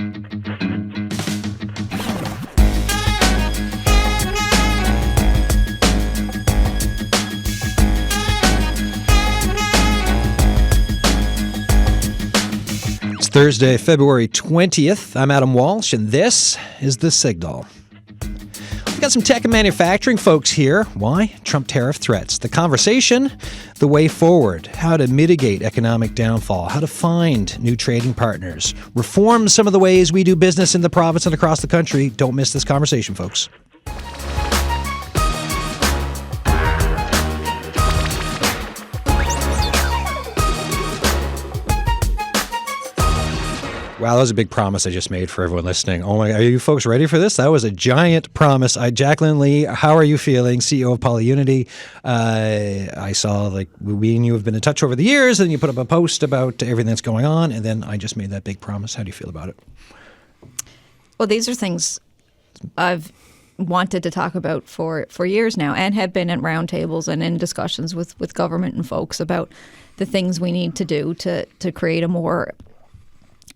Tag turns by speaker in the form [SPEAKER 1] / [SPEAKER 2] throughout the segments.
[SPEAKER 1] It's Thursday, February 20th. I'm Adam Walsh, and this is The Signal. We've got some tech and manufacturing folks here. Why? Trump tariff threats. The conversation, the way forward, how to mitigate economic downfall, how to find new trading partners, reform some of the ways we do business in the province and across the country. Don't miss this conversation, folks. Wow, that was a big promise I just made for everyone listening. Oh my, are you folks ready for this? That was a giant promise. Jacqueline Lee, how are you feeling? CEO of Polyunity. I saw we and you have been in touch over the years, and you put up a post about everything that's going on, and then I just made that big promise. How do you feel about it?
[SPEAKER 2] Well, these are things I've wanted to talk about for years now, and have been at roundtables and in discussions with government and folks about the things we need to do to create a more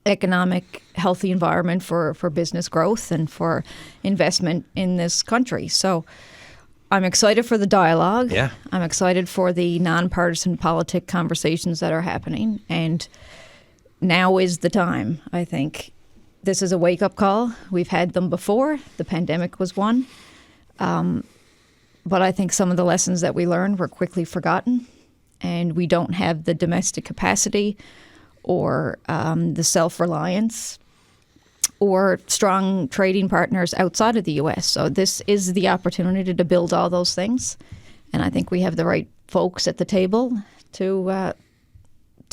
[SPEAKER 2] economic, healthy environment for business growth and for investment in this country. So I'm excited for the dialogue.
[SPEAKER 1] Yeah.
[SPEAKER 2] I'm excited for the nonpartisan politic conversations that are happening. And now is the time, I think. This is a wake-up call. We've had them before. The pandemic was one. But I think some of the lessons that we learned were quickly forgotten. And we don't have the domestic capacity or the self-reliance or strong trading partners outside of the U.S. So this is the opportunity to build all those things. And I think we have the right folks at the table to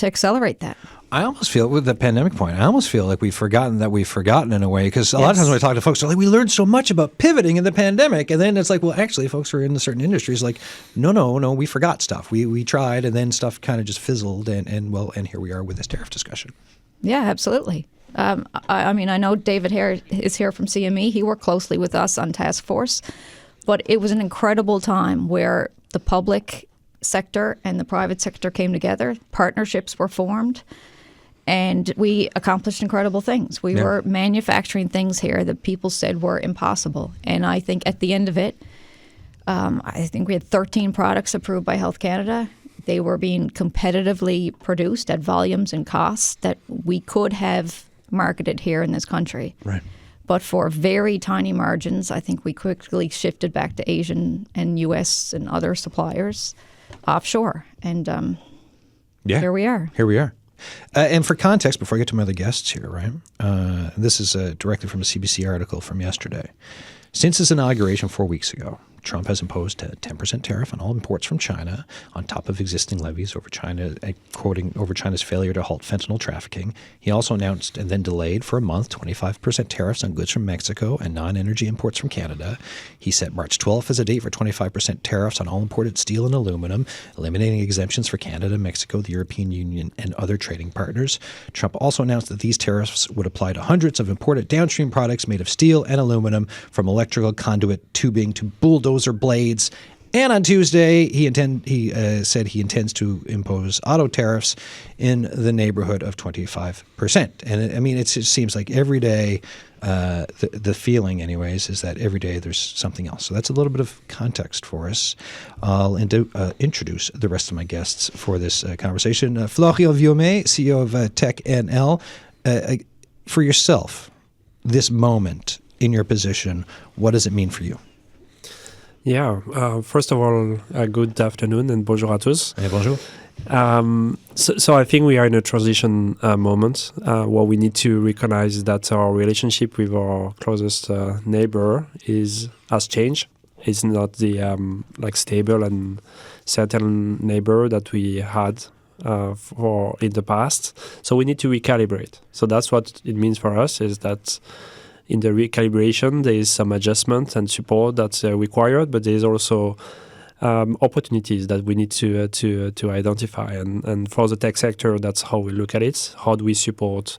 [SPEAKER 2] accelerate that.
[SPEAKER 1] I almost feel, with the pandemic point, I almost feel like we've forgotten in a way, because a lot of times when I talk to folks, they're like, we learned so much about pivoting in the pandemic. And then it's like, well, actually, folks who are in certain industries like, no, we forgot stuff. We tried, and then stuff kind of just fizzled, and here we are with this tariff discussion.
[SPEAKER 2] Yeah, absolutely. I mean, I know David Hare is here from CME. He worked closely with us on task force, but it was an incredible time where the public sector and the private sector came together. Partnerships were formed. And we accomplished incredible things. We were manufacturing things here that people said were impossible. And I think at the end of it, I think we had 13 products approved by Health Canada. They were being competitively produced at volumes and costs that we could have marketed here in this country. Right. But for very tiny margins, I think we quickly shifted back to Asian and U.S. and other suppliers offshore. And here we are.
[SPEAKER 1] Here we are. And for context, before I get to my other guests here, right? This is directly from a CBC article from yesterday. Since his inauguration 4 weeks ago, Trump has imposed a 10% tariff on all imports from China, on top of existing levies over China, quoting over China's failure to halt fentanyl trafficking. He also announced and then delayed for a month 25% tariffs on goods from Mexico and non-energy imports from Canada. He set March 12th as a date for 25% tariffs on all imported steel and aluminum, eliminating exemptions for Canada, Mexico, the European Union, and other trading partners. Trump also announced that these tariffs would apply to hundreds of imported downstream products made of steel and aluminum, from electrical conduit tubing to bulldozer blades. And on Tuesday, he said he intends to impose auto tariffs in the neighborhood of 25%. And I mean, it seems like every day, the feeling anyways, is that every day there's something else. So that's a little bit of context for us. I'll introduce the rest of my guests for this conversation. Florian Viaumet, CEO of Tech NL. For yourself, this moment in your position, what does it mean for you?
[SPEAKER 3] Yeah, first of all, good afternoon and bonjour à tous.
[SPEAKER 1] Bonjour.
[SPEAKER 3] So I think we are in a transition moment where we need to recognize that our relationship with our closest neighbor has changed. It's not the stable and certain neighbor that we had for in the past. So we need to recalibrate. So that's what it means for us, is that in the recalibration, there is some adjustment and support that's required, but there is also opportunities that we need to identify. And for the tech sector, that's how we look at it. How do we support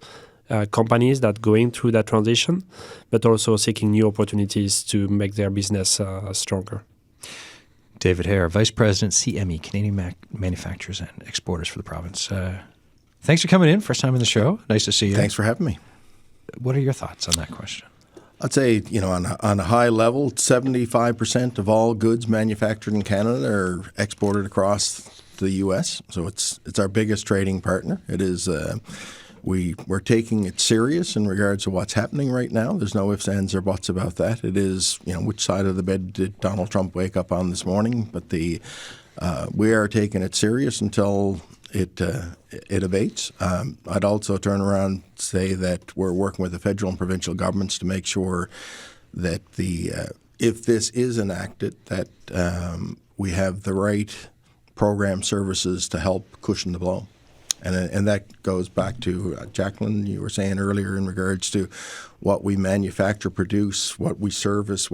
[SPEAKER 3] companies that going through that transition, but also seeking new opportunities to make their business stronger?
[SPEAKER 1] David Hare, Vice President, CME, Canadian Manufacturers and Exporters for the province. Thanks for coming in. First time on the show. Nice to see you.
[SPEAKER 4] Thanks for having me.
[SPEAKER 1] What are your thoughts on that question?
[SPEAKER 4] I'd say, on a high level, 75% of all goods manufactured in Canada are exported across the U.S. So it's our biggest trading partner. It is. We're taking it serious in regards to what's happening right now. There's no ifs, ands, or buts about that. It is, which side of the bed did Donald Trump wake up on this morning? But we are taking it serious until it abates. I'd also turn around and say that we're working with the federal and provincial governments to make sure that if this is enacted, that we have the right program services to help cushion the blow. And that goes back to, Jacqueline, you were saying earlier in regards to what we manufacture, produce, what we service,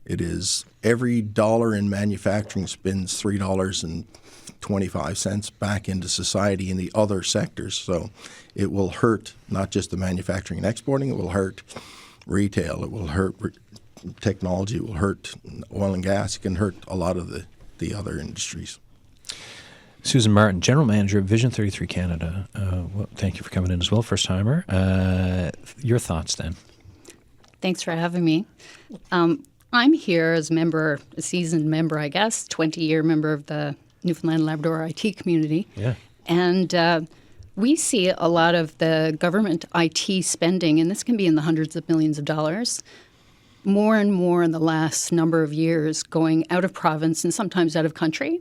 [SPEAKER 4] it is every dollar in manufacturing spends $3.25 back into society in the other sectors. So it will hurt not just the manufacturing and exporting, it will hurt retail, it will hurt technology, it will hurt oil and gas, it can hurt a lot of the other industries.
[SPEAKER 1] Susan Martin, General Manager of Vision 33 Canada. Thank you for coming in as well, first timer. Your thoughts then?
[SPEAKER 5] Thanks for having me. I'm here as a seasoned member, I guess, 20-year member of the Newfoundland and Labrador IT community.
[SPEAKER 1] Yeah.
[SPEAKER 5] And we see a lot of the government IT spending, and this can be in the hundreds of millions of dollars, more and more in the last number of years going out of province and sometimes out of country.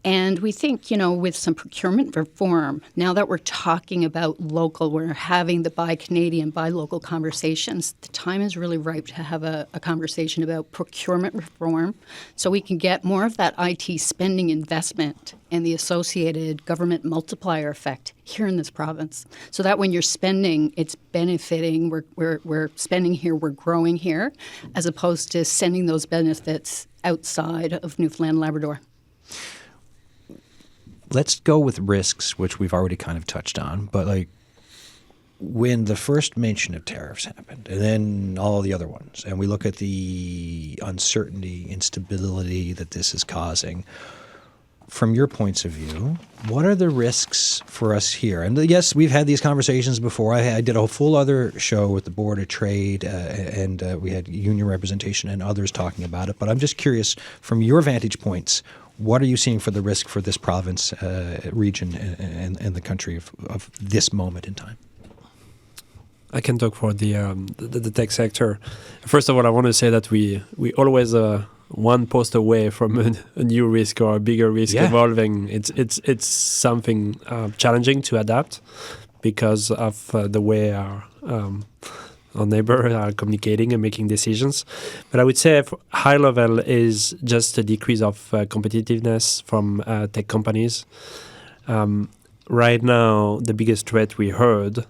[SPEAKER 5] And we think, with some procurement reform, now that we're talking about local, we're having the buy Canadian, buy local conversations, the time is really ripe to have a conversation about procurement reform so we can get more of that IT spending investment and the associated government multiplier effect here in this province. So that when you're spending, it's benefiting, we're spending here, we're growing here, as opposed to sending those benefits outside of Newfoundland and Labrador.
[SPEAKER 1] Let's go with risks, which we've already kind of touched on. But when the first mention of tariffs happened, and then all the other ones, and we look at the uncertainty, instability that this is causing, from your points of view, what are the risks for us here? And yes, we've had these conversations before. I did a full other show with the Board of Trade, and we had union representation and others talking about it. But I'm just curious, from your vantage points, what are you seeing for the risk for this province, region, and the country of this moment in time?
[SPEAKER 3] I can talk for the tech sector. First of all, I want to say that we always one post away from a new risk or a bigger risk evolving. It's something challenging to adapt because of the way our neighbors are communicating and making decisions. But I would say high level is just a decrease of competitiveness from tech companies. Right now, the biggest threat we heard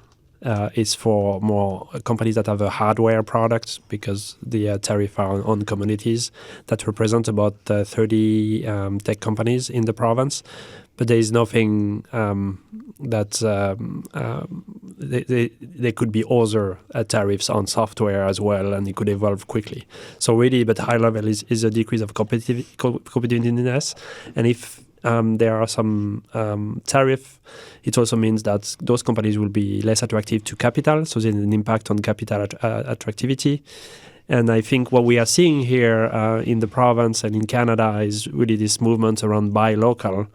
[SPEAKER 3] is for more companies that have a hardware product because the tariff are on commodities that represent about 30 tech companies in the province. But there is nothing that there could be other tariffs on software as well, and it could evolve quickly. So really, but high level is a decrease of competitiveness. And if there are some tariff, it also means that those companies will be less attractive to capital, so there's an impact on capital attractivity. And I think what we are seeing here in the province and in Canada is really this movement around buy local.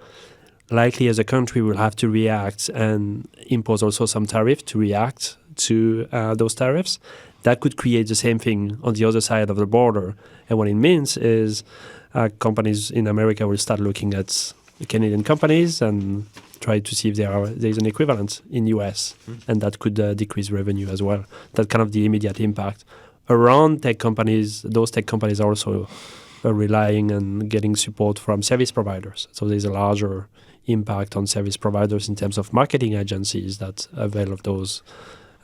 [SPEAKER 3] Likely as a country we'll have to react and impose also some tariff to react to those tariffs. That could create the same thing on the other side of the border. And what it means is companies in America will start looking at Canadian companies and try to see if there is an equivalent in US. And that could decrease revenue as well. That's kind of the immediate impact. Around tech companies, those tech companies are also relying and getting support from service providers. So there's a larger impact on service providers in terms of marketing agencies that avail of those,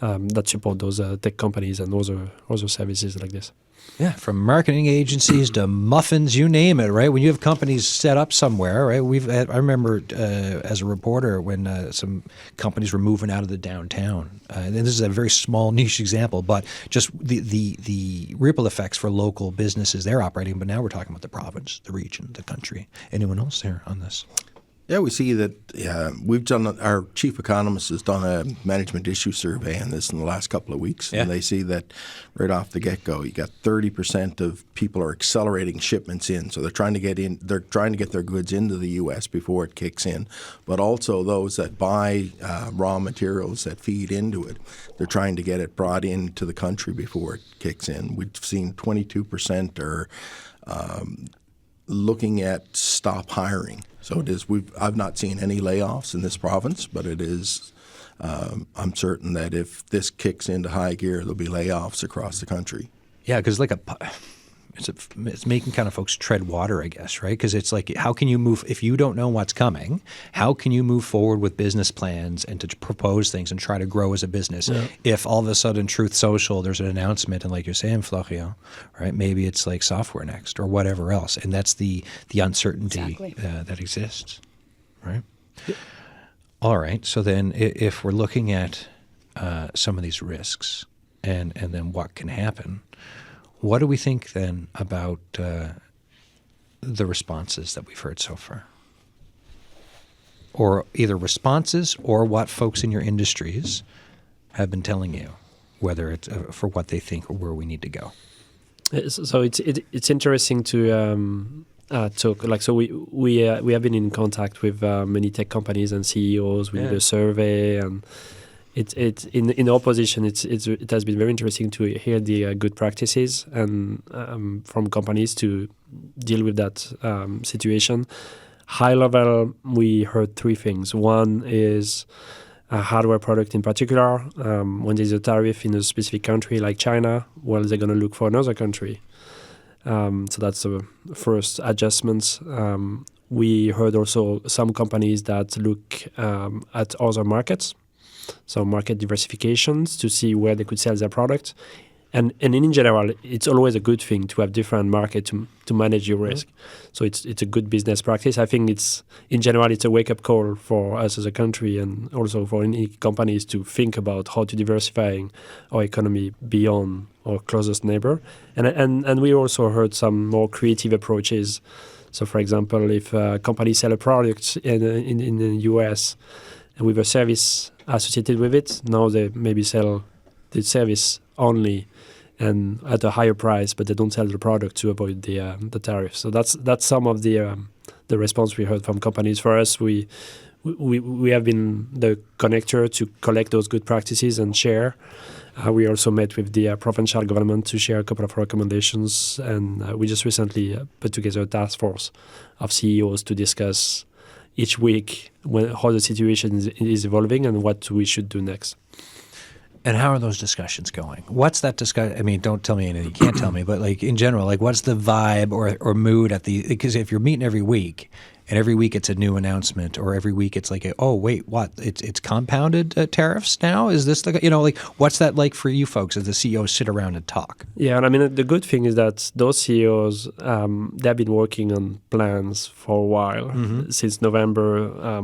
[SPEAKER 3] that support those tech companies and other services like this.
[SPEAKER 1] Yeah, from marketing agencies to muffins, you name it, right? When you have companies set up somewhere, right? I remember as a reporter when some companies were moving out of the downtown. And this is a very small niche example, but just the ripple effects for local businesses they're operating. But now we're talking about the province, the region, the country. Anyone else there on this?
[SPEAKER 4] Yeah, we see that we've done. Our chief economist has done a management issue survey on this in the last couple of weeks, and they see that right off the get-go, you got 30% of people are accelerating shipments in, so they're trying to get in. They're trying to get their goods into the U.S. before it kicks in, but also those that buy raw materials that feed into it, they're trying to get it brought into the country before it kicks in. We've seen 22% are looking at stop hiring. So it is. I've not seen any layoffs in this province, but it is. I'm certain that if this kicks into high gear, there'll be layoffs across the country.
[SPEAKER 1] Yeah, because it's making kind of folks tread water, I guess, right? Because it's like, how can you move if you don't know what's coming? How can you move forward with business plans and to propose things and try to grow as a business? Yeah. If all of a sudden Truth Social, there's an announcement, and like you're saying, Florian, right? Maybe it's like Software Next or whatever else, and that's the uncertainty that exists, right? Yeah. All right. So then, if we're looking at some of these risks and then what can happen. What do we think then about the responses that we've heard so far? Or either responses or what folks in your industries have been telling you, whether it's for what they think or where we need to go?
[SPEAKER 3] So it's interesting to talk. Like, so we have been in contact with many tech companies and CEOs. We did a survey, and it's in our position. It has been very interesting to hear the good practices and from companies to deal with that situation. High level, we heard three things. One is a hardware product in particular. When there's a tariff in a specific country like China, well, they're going to look for another country. So that's the first adjustments. We heard also some companies that look at other markets. So market diversifications to see where they could sell their product. And in general, it's always a good thing to have different markets to manage your risk. So it's a good business practice. I think in general, it's a wake-up call for us as a country and also for any companies to think about how to diversifying our economy beyond our closest neighbor. And we also heard some more creative approaches. So for example, if companies sell a product in the US with a service associated with it, now they maybe sell the service only and at a higher price, but they don't sell the product to avoid the tariff. So that's some of the response we heard from companies. For us, we have been the connector to collect those good practices and share. We also met with the provincial government to share a couple of recommendations, and we just recently put together a task force of CEOs to discuss each week how the situation is evolving and what we should do next.
[SPEAKER 1] And how are those discussions going? What's that discussion? I mean, don't tell me anything you can't tell me, but like in general, like what's the vibe or mood at because if you're meeting every week and every week it's a new announcement or every week it's like, oh, wait, what? It's compounded tariffs now? Is this like what's that like for you folks as the CEOs sit around and talk? Yeah, and I mean, the good thing is that those CEOs, they've been working on plans for a while. Mm-hmm. Since November,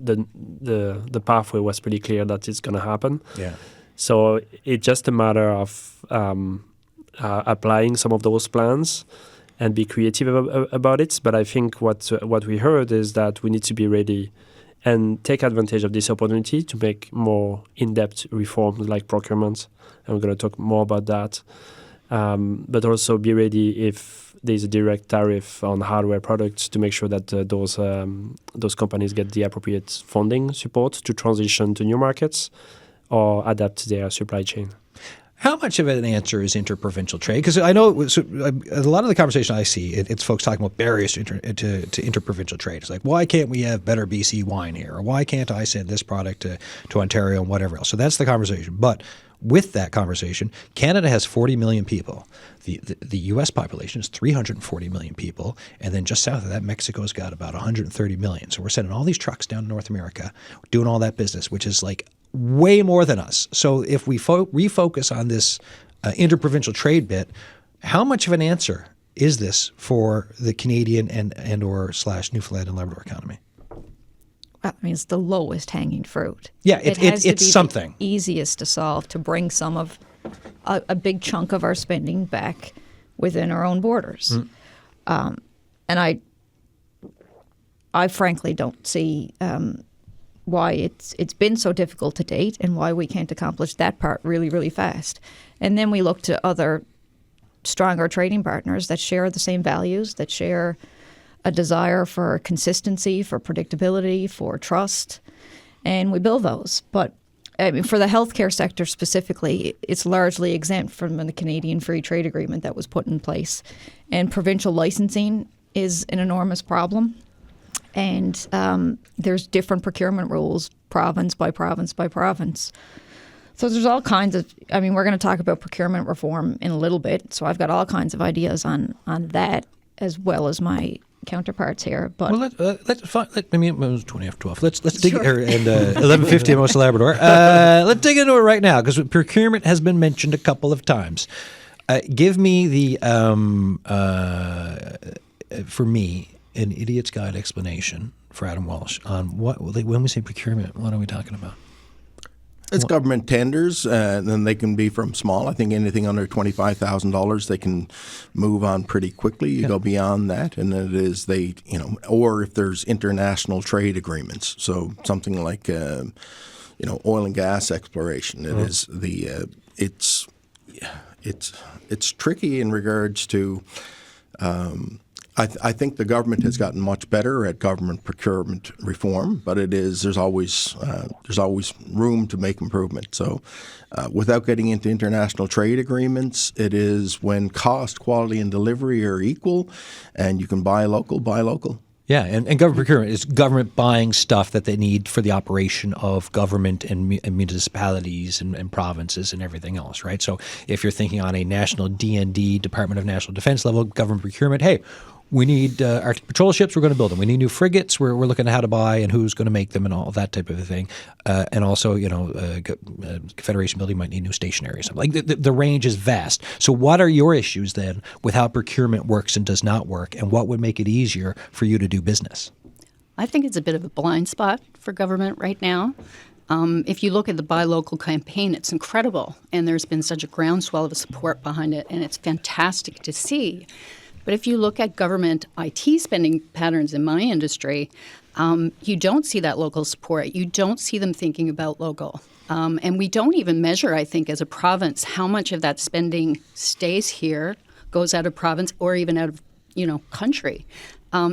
[SPEAKER 1] the pathway was pretty clear that it's going to happen. Yeah. So it's just a matter of applying some of those plans and be creative about it. But I think what we heard is that we need to be ready and take advantage of this opportunity to make more in-depth reforms like procurement. And we're going to talk more about that. But also be ready if there's a direct tariff on hardware products to make sure that those companies get the appropriate funding support to transition to new markets or adapt their supply chain. How much of an answer is interprovincial trade? Because I know a lot of the conversation I see, it's folks talking about barriers to interprovincial trade. It's like, why can't we have better BC wine here? Or why can't I send this product to Ontario and whatever else? So that's the conversation. But with that conversation, Canada has 40 million people. The U.S. population is 340 million people. And then just south of that, Mexico's got about 130 million. So we're sending all these trucks down to North America, doing all that business, which is like way more than us. So if we refocus on this interprovincial trade bit, how much of an answer is this for the Canadian and or / Newfoundland and Labrador economy?
[SPEAKER 2] I mean, it's the lowest hanging fruit.
[SPEAKER 1] Yeah, it's something.
[SPEAKER 2] The easiest to solve, to bring some of a big chunk of our spending back within our own borders. And I frankly don't see why it's been so difficult to date and why we can't accomplish that part really, really fast. And then we look to other stronger trading partners that share the same values, that share a desire for consistency, for predictability, for trust, and we build those. But I mean, for the healthcare sector specifically, it's largely exempt from the Canadian Free Trade Agreement that was put in place. And provincial licensing is an enormous problem. And there's different procurement rules, province by province by province. So there's all kinds of, I mean, we're going to talk about procurement reform in a little bit. So I've got all kinds of ideas on that as well as my counterparts here. But
[SPEAKER 1] well, I mean, it was 20 after 12. Let's dig and 11:50 most Labrador. Let's dig into it right now because procurement has been mentioned a couple of times. Give me the for me an idiot's guide explanation for Adam Walsh on what when we say procurement, what are we talking about?
[SPEAKER 4] It's government tenders, and then they can be from small. I think anything under $25,000, they can move on pretty quickly. You go beyond that, and it is or if there's international trade agreements. So something like, oil and gas exploration. It is it's tricky in regards to. I think the government has gotten much better at government procurement reform, but there's always room to make improvement. So, without getting into international trade agreements, it is when cost, quality, and delivery are equal, and you can buy local, buy local.
[SPEAKER 1] Yeah, and government procurement is government buying stuff that they need for the operation of government and municipalities and provinces and everything else, right? So if you're thinking on a national DND, Department of National Defense level, government procurement, hey, we need Arctic patrol ships, we're going to build them. We need new frigates, we're looking at how to buy and who's going to make them and all that type of a thing. And also, Confederation building might need new stationery or something. Like the range is vast. So what are your issues then with how procurement works and does not work, and what would make it easier for you to do business?
[SPEAKER 5] I think it's a bit of a blind spot for government right now. If you look at the Buy Local campaign, it's incredible, and there's been such a groundswell of support behind it, and it's fantastic to see. But if you look at government IT spending patterns in my industry, you don't see that local support. You don't see them thinking about local. And we don't even measure, I think, as a province, how much of that spending stays here, goes out of province, or even out of country.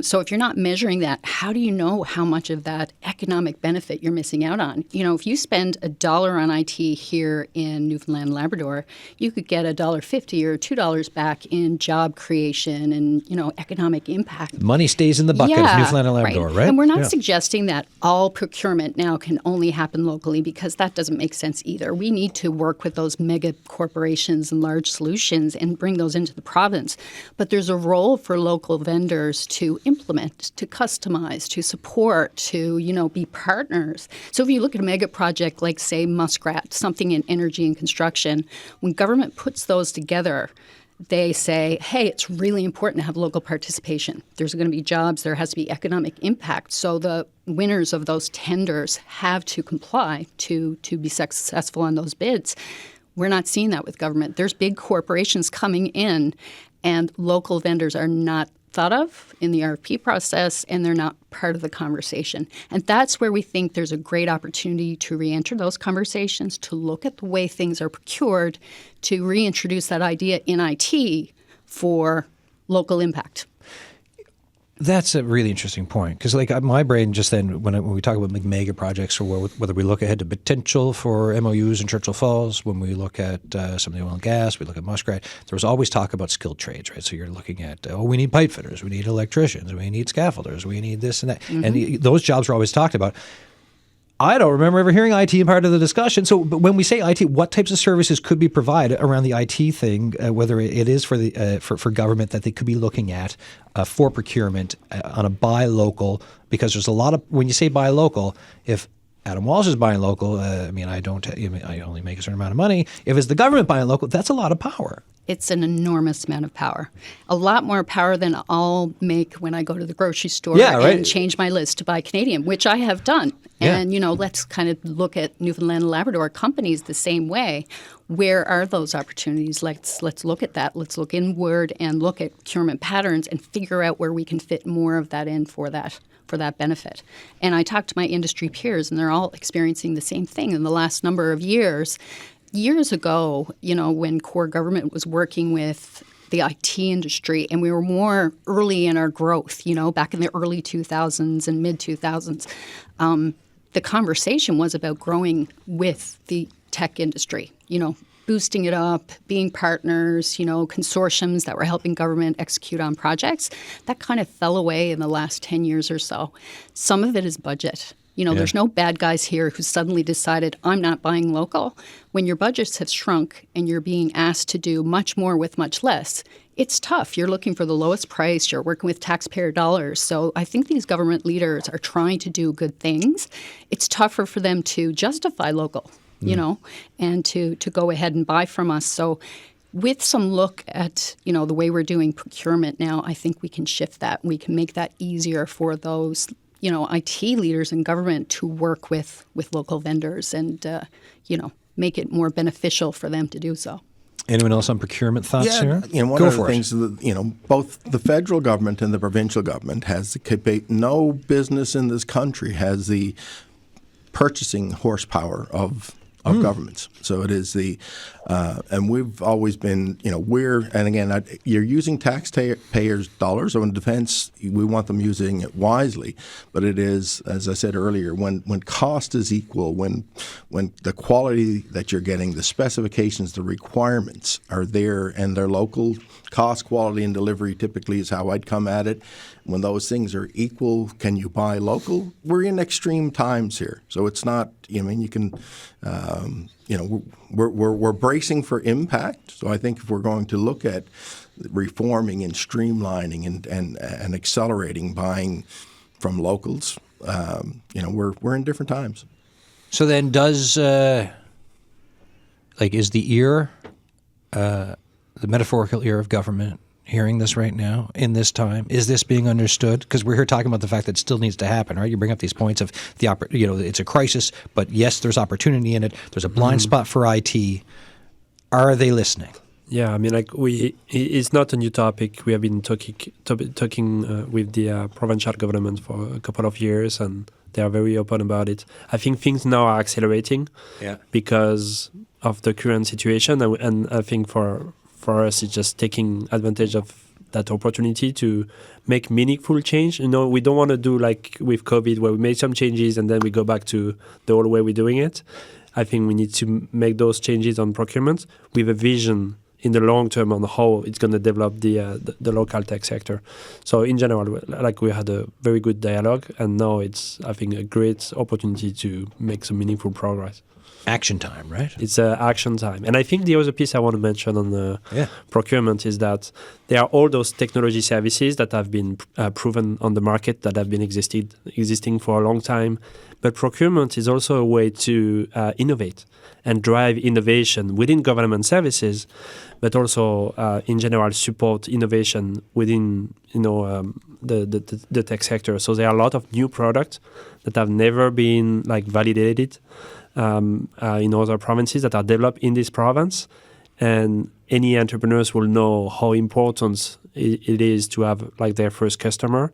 [SPEAKER 5] So if you're not measuring that, how do you know how much of that economic benefit you're missing out on? If you spend $1 on IT here in Newfoundland and Labrador, you could get $1.50 or $2 back in job creation and, economic impact.
[SPEAKER 1] Money stays in the bucket of Newfoundland and Labrador, right?
[SPEAKER 5] And we're not suggesting that all procurement now can only happen locally, because that doesn't make sense either. We need to work with those mega corporations and large solutions and bring those into the province. But there's a role for local vendors to implement, to customize, to support, to, be partners. So if you look at a mega project like, say, Muskrat, something in energy and construction, when government puts those together, they say, hey, it's really important to have local participation. There's going to be jobs. There has to be economic impact. So the winners of those tenders have to comply to be successful on those bids. We're not seeing that with government. There's big corporations coming in, and local vendors are not thought of in the RFP process, and they're not part of the conversation. And that's where we think there's a great opportunity to re-enter those conversations, to look at the way things are procured, to reintroduce that idea in IT for local impact.
[SPEAKER 1] That's a really interesting point, because my brain just then, when we talk about mega projects, or whether we look ahead to potential for MOUs in Churchill Falls, when we look at some of the oil and gas, we look at Muskrat, there was always talk about skilled trades, right? So you're looking at, we need pipe fitters, we need electricians, we need scaffolders, we need this and that. Mm-hmm. And those jobs are always talked about. I don't remember ever hearing IT in part of the discussion. So, but when we say IT, what types of services could be provided around the IT thing? Whether it is for the for government that they could be looking at for procurement on a buy local, because there's a lot of, when you say buy local, if Adam Walsh is buying local, I only make a certain amount of money. If it's the government buying local, that's a lot of power.
[SPEAKER 5] It's an enormous amount of power. A lot more power than I'll make when I go to the grocery store and change my list to buy Canadian, which I have done. Yeah. And, let's kind of look at Newfoundland and Labrador companies the same way. Where are those opportunities? Let's look at that. Let's look inward and look at procurement patterns and figure out where we can fit more of that in for that for that benefit. And I talked to my industry peers, and they're all experiencing the same thing in the last number of years. Years ago, when core government was working with the IT industry, and we were more early in our growth, back in the early 2000s and mid 2000s, the conversation was about growing with the tech industry, boosting it up, being partners, consortiums that were helping government execute on projects. That kind of fell away in the last 10 years or so. Some of it is budget. There's no bad guys here who suddenly decided, I'm not buying local. When your budgets have shrunk and you're being asked to do much more with much less, it's tough. You're looking for the lowest price. You're working with taxpayer dollars. So I think these government leaders are trying to do good things. It's tougher for them to justify local, and to go ahead and buy from us. So with some look at, the way we're doing procurement now, I think we can shift that. We can make that easier for those IT leaders in government to work with local vendors and, make it more beneficial for them to do so.
[SPEAKER 1] Anyone else on procurement thoughts here?
[SPEAKER 4] One of the things that, both the federal government and the provincial government has no business in this country has the purchasing horsepower of governments. So it is and we've always been, and again, you're using taxpayers' dollars. So in defense, we want them using it wisely. But it is, as I said earlier, when cost is equal, when the quality that you're getting, the specifications, the requirements are there, and they're local, cost, quality, and delivery typically is how I'd come at it. When those things are equal, can you buy local? We're in extreme times here. So it's not, you can, we're bracing for impact. So I think if we're going to look at reforming and streamlining and accelerating buying from locals, we're in different times.
[SPEAKER 1] So then is the ear, the metaphorical ear of government, hearing this right now in this time? Is this being understood? Because we're here talking about the fact that it still needs to happen, right? You bring up these points of it's a crisis, but yes, there's opportunity in it. There's a blind spot for IT. Are they listening?
[SPEAKER 3] Yeah, I mean, it's not a new topic. We have been talking with the provincial government for a couple of years, and they are very open about it. I think things now are accelerating because of the current situation, and I think for us, it's just taking advantage of that opportunity to make meaningful change. We don't want to do like with COVID, where we made some changes and then we go back to the old way we're doing it. I think we need to make those changes on procurement with a vision in the long term on how it's going to develop the local tech sector. So in general, we had a very good dialogue, and now it's, I think, a great opportunity to make some meaningful progress.
[SPEAKER 1] Action time, right?
[SPEAKER 3] It's action time. And I think the other piece I want to mention on the procurement is that there are all those technology services that have been proven on the market, that have been existing for a long time. But procurement is also a way to innovate and drive innovation within government services, but also in general support innovation within the tech sector. So there are a lot of new products that have never been validated in other provinces that are developed in this province, and any entrepreneurs will know how important it is to have their first customer,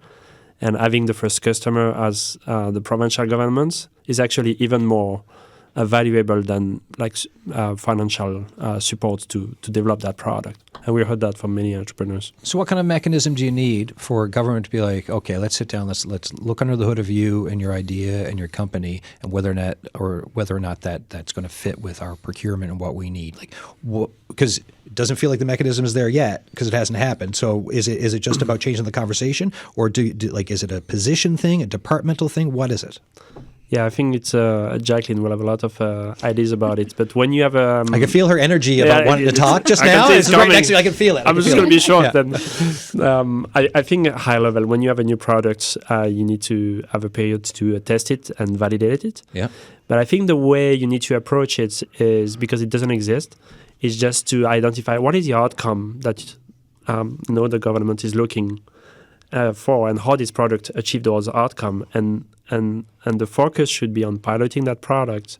[SPEAKER 3] and having the first customer as the provincial governments is actually even more valuable than financial support to develop that product. And we heard that from many entrepreneurs.
[SPEAKER 1] So what kind of mechanism do you need for government to be like, okay, let's sit down, let's look under the hood of you and your idea and your company, and whether or not that's going to fit with our procurement and what we need? Because it doesn't feel like the mechanism is there yet because it hasn't happened. So is it just about changing the conversation, or is it a position thing, a departmental thing? What is it?
[SPEAKER 3] Yeah, I think it's Jacqueline will have a lot of ideas about it. But when you have I
[SPEAKER 1] can feel her energy about wanting to talk just now. It's right next to you. I can feel it.
[SPEAKER 3] I'm just going to be short then. I think at high level, when you have a new product, you need to have a period to test it and validate it.
[SPEAKER 1] Yeah.
[SPEAKER 3] But I think the way you need to approach it is, because it doesn't exist, is just to identify what is the outcome that the government is looking for, and how this product achieve those outcomes, and the focus should be on piloting that product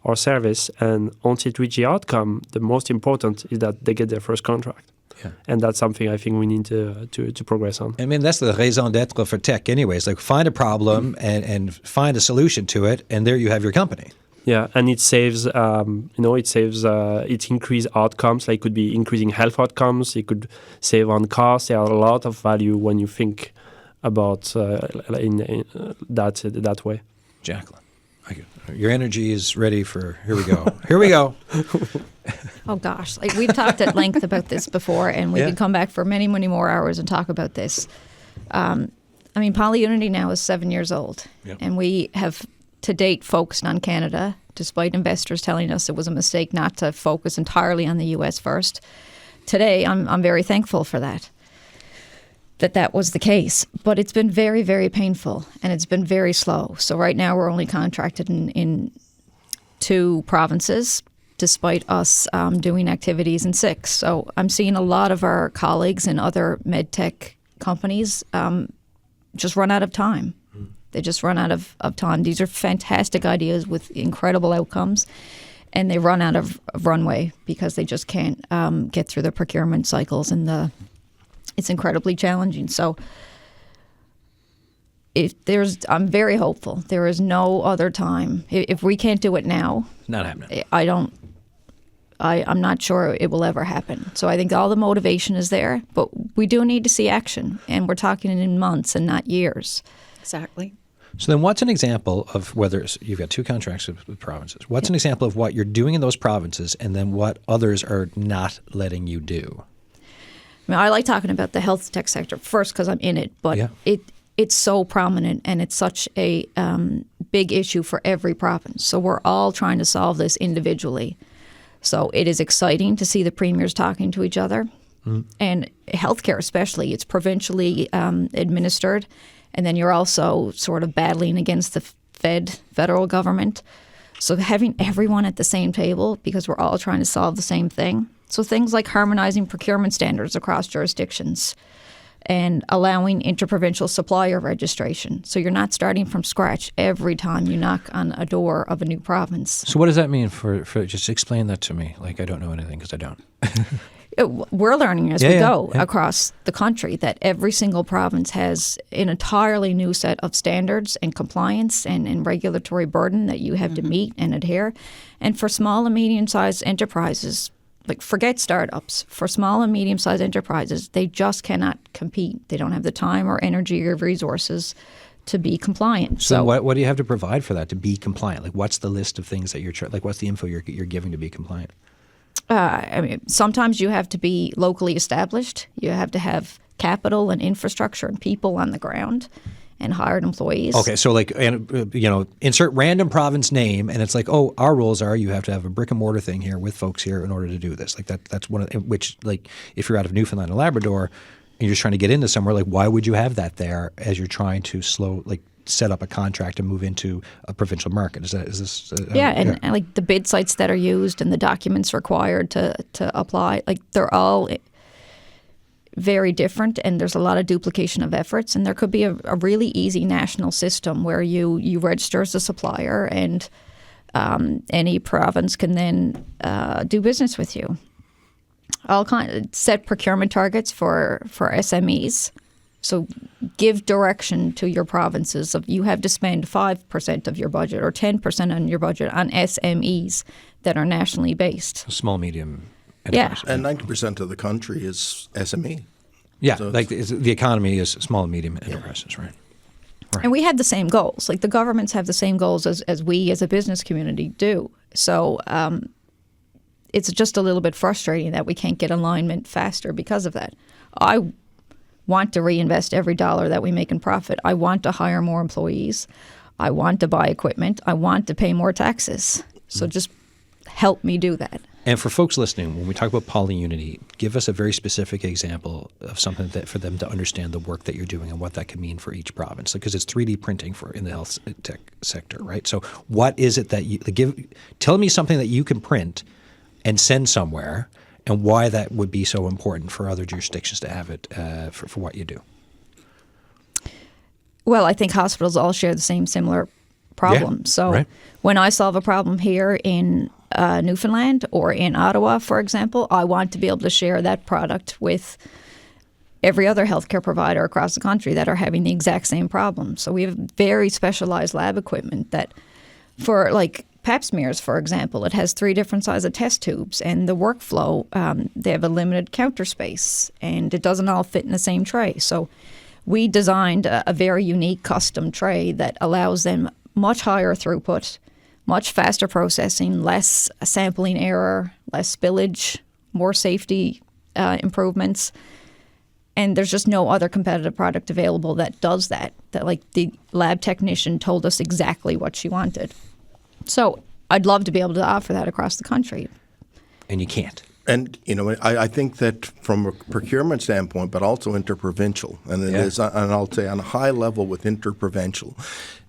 [SPEAKER 3] or service, and until it reach the outcome, the most important is that they get their first contract.
[SPEAKER 1] Yeah.
[SPEAKER 3] And that's something I think we need to progress on.
[SPEAKER 1] I mean, that's the raison d'etre for tech anyways. Like, find a problem and find a solution to it, and there you have your company.
[SPEAKER 3] Yeah, and it saves, it increase outcomes. Like, it could be increasing health outcomes. It could save on costs. There are a lot of value when you think about in that way.
[SPEAKER 1] Jacqueline, your energy is ready for, here we go. Here we go.
[SPEAKER 2] Oh gosh, like we've talked at length about this before, and we
[SPEAKER 1] Yeah.
[SPEAKER 2] could come back for many, many more hours and talk about this. I mean, Polyunity now is 7 years old,
[SPEAKER 1] Yep.
[SPEAKER 2] and we have to date focused on Canada, despite investors telling us it was a mistake not to focus entirely on the U.S. first. Today, I'm very thankful for that was the case. But it's been very, very painful, and it's been very slow. So right now we're only contracted in 2 provinces, despite us doing activities in 6. So I'm seeing a lot of our colleagues in other med tech companies just run out of time. They just run out of time. These are fantastic ideas with incredible outcomes, and they run out of runway because they just can't get through the procurement cycles, and it's incredibly challenging. So I'm very hopeful. There is no other time. If we can't do it now,
[SPEAKER 1] Not happening.
[SPEAKER 2] I'm not sure it will ever happen. So I think all the motivation is there, but we do need to see action, and we're talking in months and not years.
[SPEAKER 5] Exactly.
[SPEAKER 1] So then what's an example of whether you've got 2 contracts with provinces? What's an example of what you're doing in those provinces and then what others are not letting you do?
[SPEAKER 2] I mean, I like talking about the health tech sector first because I'm in it, but
[SPEAKER 1] Yeah.
[SPEAKER 2] it's so prominent, and it's such a big issue for every province. So we're all trying to solve this individually. So it is exciting to see the premiers talking to each other. And healthcare especially, it's provincially administered. And then you're also sort of battling against the federal government. So having everyone at the same table, because we're all trying to solve the same thing. So things like harmonizing procurement standards across jurisdictions and allowing interprovincial supplier registration. So you're not starting from scratch every time you knock on a door of a new province.
[SPEAKER 1] So what does that mean for just explain that to me? Like, I don't know anything because I don't.
[SPEAKER 2] We're learning as we go
[SPEAKER 1] yeah.
[SPEAKER 2] across the country that every single province has an entirely new set of standards and compliance and regulatory burden that you have to meet and adhere. And for small and medium-sized enterprises, like forget startups, for small and medium-sized enterprises, they just cannot compete. They don't have the time or energy or resources to be compliant.
[SPEAKER 1] So what do you have to provide for that to be compliant? Like, what's the list of things that like what's the info you're giving to be compliant?
[SPEAKER 2] I mean, sometimes you have to be locally established. You have to have capital and infrastructure and people on the ground and hired employees.
[SPEAKER 1] Okay, so like, insert random province name, and it's like, oh, our rules are you have to have a brick and mortar thing here with folks here in order to do this. Like that's one of which, like, if you're out of Newfoundland and Labrador and you're just trying to get into somewhere, like, why would you have that there as you're trying to set up a contract and move into a provincial market? Is this?
[SPEAKER 2] And like the bid sites that are used and the documents required to apply, like they're all very different, and there's a lot of duplication of efforts. And there could be a really easy national system where you register as a supplier, and any province can then do business with you. Set procurement targets for SMEs. So give direction to your provinces of you have to spend 5% of your budget or 10% on your budget on SMEs that are nationally based.
[SPEAKER 1] Small, medium.
[SPEAKER 2] Yeah.
[SPEAKER 4] And 90% of the country is SME.
[SPEAKER 1] Yeah,
[SPEAKER 4] So
[SPEAKER 1] like the economy is small and medium enterprises, right?
[SPEAKER 2] And we have the same goals. Like the governments have the same goals as we as a business community do. So it's just a little bit frustrating that we can't get alignment faster because of that. I want to reinvest every dollar that we make in profit. I want to hire more employees. I want to buy equipment. I want to pay more taxes. So just help me do that.
[SPEAKER 1] And for folks listening, when we talk about Polyunity, give us a very specific example of something that for them to understand the work that you're doing and what that can mean for each province. Because it's 3D printing in the health tech sector, right? So what is it that tell me something that you can print and send somewhere, and why that would be so important for other jurisdictions to have it for what you do.
[SPEAKER 2] Well, I think hospitals all share the similar problem.
[SPEAKER 1] Yeah,
[SPEAKER 2] So
[SPEAKER 1] right.
[SPEAKER 2] when I solve a problem here in Newfoundland or in Ottawa, for example, I want to be able to share that product with every other healthcare provider across the country that are having the exact same problem. So we have very specialized lab equipment that for like pap smears, for example, it has 3 different sizes of test tubes, and the workflow, they have a limited counter space, and it doesn't all fit in the same tray. So we designed a very unique custom tray that allows them much higher throughput, much faster processing, less sampling error, less spillage, more safety improvements. And there's just no other competitive product available that does that. That like the lab technician told us exactly what she wanted. So I'd love to be able to offer that across the country.
[SPEAKER 1] And you can't.
[SPEAKER 4] And, I think that from a procurement standpoint, but also interprovincial, and it is, and I'll say on a high level with interprovincial,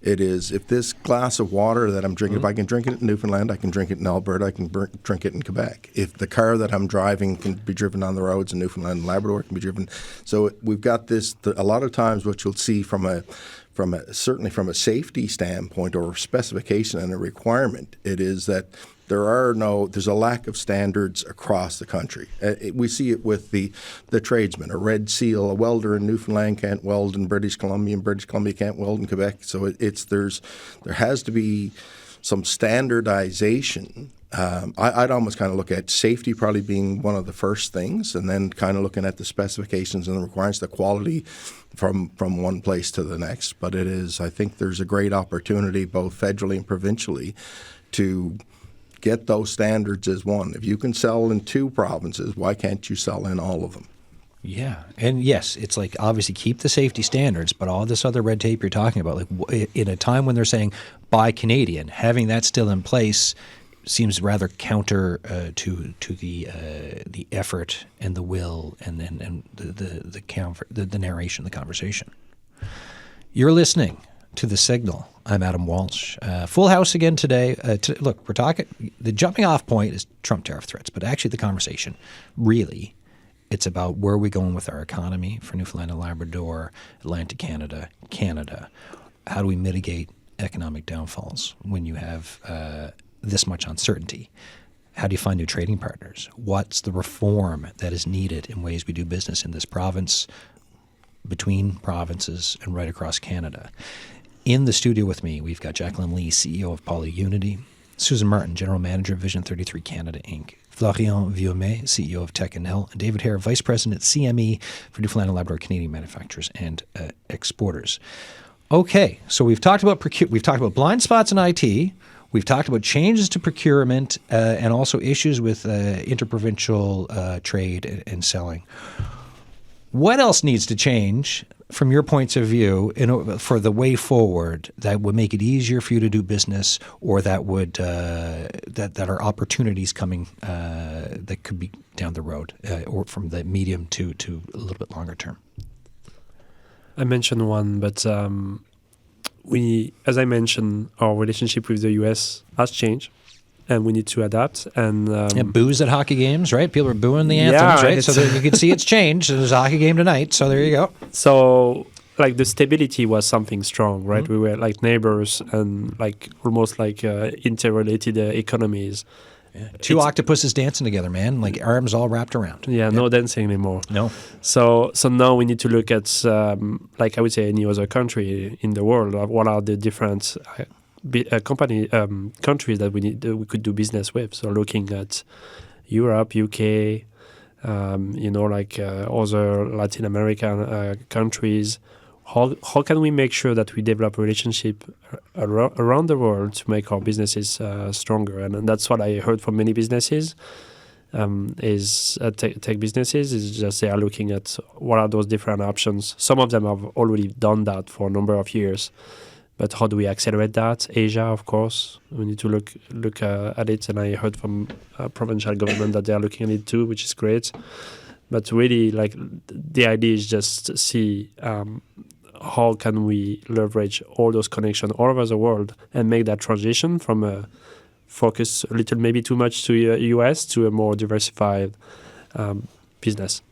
[SPEAKER 4] it is if this glass of water that I'm drinking, if I can drink it in Newfoundland, I can drink it in Alberta, I can drink it in Quebec. If the car that I'm driving can be driven on the roads in Newfoundland and Labrador, it can be driven. So we've got this, a lot of times what you'll see certainly from a safety standpoint or specification and a requirement, it is that there's a lack of standards across the country. We see it with the tradesmen. A red seal, a welder in Newfoundland can't weld in British Columbia, and British Columbia can't weld in Quebec. So there has to be some standardization. I'd almost kind of look at safety probably being one of the first things, and then kind of looking at the specifications and the requirements, the quality from one place to the next. But I think there's a great opportunity both federally and provincially to get those standards as one. If you can sell in 2 provinces, why can't you sell in all of them?
[SPEAKER 1] Yeah. And yes, it's like obviously keep the safety standards, but all this other red tape you're talking about, like in a time when they're saying buy Canadian, having that still in place seems rather counter to the effort and the will and the narration, the conversation. You're listening to The Signal. I'm Adam Walsh. Full house again today. Look, we're talking, the jumping off point is Trump tariff threats, but actually the conversation, really, it's about where are we going with our economy for Newfoundland and Labrador, Atlantic Canada, Canada. How do we mitigate economic downfalls when you have this much uncertainty? How do you find new trading partners? What's the reform that is needed in ways we do business in this province, between provinces, and right across Canada? In the studio with me, we've got Jacqueline Lee, CEO of Polyunity, Susan Martin, General Manager of Vision 33 Canada, Inc., Florian Viaumet, CEO of Tech and Hill, and David Hare, Vice President, CME for Newfoundland and Labrador Canadian Manufacturers and Exporters. Okay, so we've talked about blind spots in IT. We've talked about changes to procurement and also issues with interprovincial trade and selling. What else needs to change from your points of view for the way forward that would make it easier for you to do business, or that would that are opportunities coming that could be down the road, or from the medium to a little bit longer term?
[SPEAKER 3] I mentioned one, but as I mentioned, our relationship with the U.S. has changed, and we need to adapt. And
[SPEAKER 1] booze at hockey games, right? People are booing the anthems, right? So you can see it's changed. There's a hockey game tonight, so there you go.
[SPEAKER 3] So, like, the stability was something strong, right? Mm-hmm. We were like neighbors and like almost like interrelated economies.
[SPEAKER 1] Yeah. Two octopuses dancing together, man, like arms all wrapped around.
[SPEAKER 3] Yeah, no dancing anymore.
[SPEAKER 1] No.
[SPEAKER 3] So now we need to look at, like I would say, any other country in the world. What are the different countries that we could do business with? So looking at Europe, UK, other Latin American countries. How can we make sure that we develop a relationship around the world to make our businesses stronger? And that's what I heard from many businesses, tech businesses, is just they are looking at what are those different options. Some of them have already done that for a number of years. But how do we accelerate that? Asia, of course, we need to look at it. And I heard from provincial government that they are looking at it too, which is great. But really, like, the idea is just to see how can we leverage all those connections all over the world and make that transition from a focus a little maybe too much to US to a more diversified business.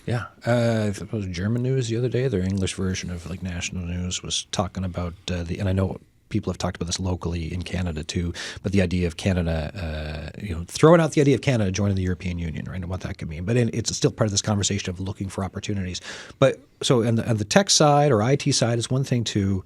[SPEAKER 1] Yeah. I suppose German news the other day, their English version of like national news was talking about and I know people have talked about this locally in Canada too, but the idea of Canada, throwing out the idea of Canada joining the European Union, right, and what that could mean. But it's still part of this conversation of looking for opportunities. But so on the tech side or IT side is one thing too.